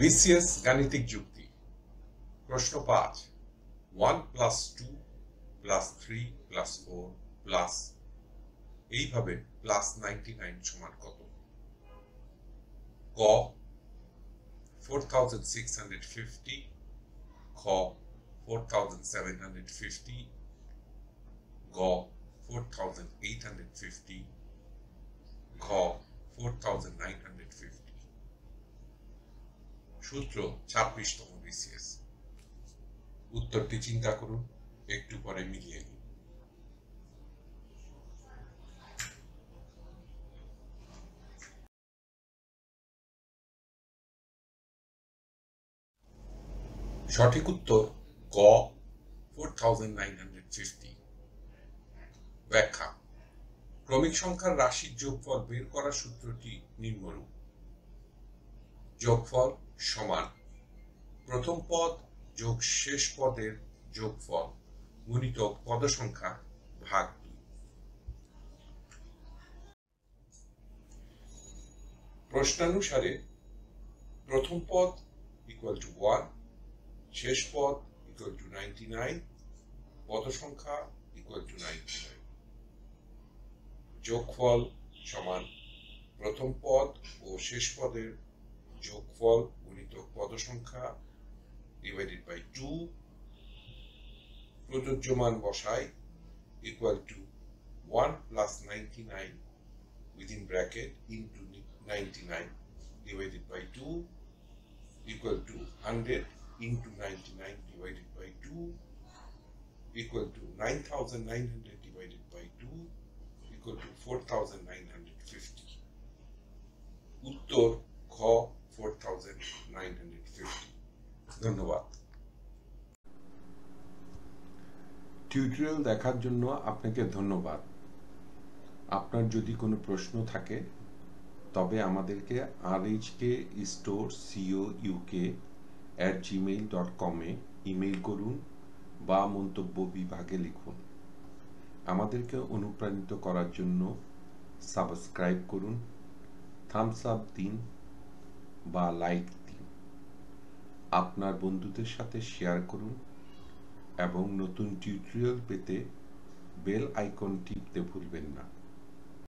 BCS গাণিতিক যুক্তি প্রশ্ন 5 1 + 2 + 3 + 4 প্লাস এইভাবে +99 সমান কত? ক 4650, খ 4750, গ 4850, ঘ 4950। সূত্র 26তম বিসিএস। উত্তরটি চিন্তা করুন, একটু পরে মিলিয়ে নিন। সঠিক উত্তর গ 4950। ব্যাখ্যা: ক্রমিক সংখ্যার রাশির যোগফল বের করার সূত্রটি নিম্নরূপ: যোগফল সমান প্রথম পদ যোগ শেষ পদের যোগফল গুণিত পদ সংখ্যা ভাগ 2। প্রশ্নানুসারে প্রথম পদ = 1, শেষ পদ = 99, পদ সংখ্যা = 99। যোগফল সমান প্রথম পদ ও শেষ পদের যোগফল গুণিত পদ সংখ্যা / 2। প্রযোজ্য মান বসাই = 1 + 99 within bracket into 99 divided by 2 = 100 into 99 divided by 2 = 9900 divided by 2 = 4950। উত্তর খ 4950। ধন্যবাদ। টিউটোরিয়াল দেখার জন্য আপনাকে ধন্যবাদ। আপনার যদি কোনো প্রশ্ন থাকে তবে আমাদেরকে rhkstorecouk@gmail.com এ ইমেইল করুন বা মন্তব্য বিভাগে লিখুন। আমাদেরকে অনুপ্রাণিত করার জন্য সাবস্ক্রাইব করুন, থামস আপ দিন বা লাইক দিন, আপনার বন্ধুদের সাথে শেয়ার করুন এবং নতুন টিউটোরিয়াল পেতে বেল আইকন টিপতে ভুলবেন না।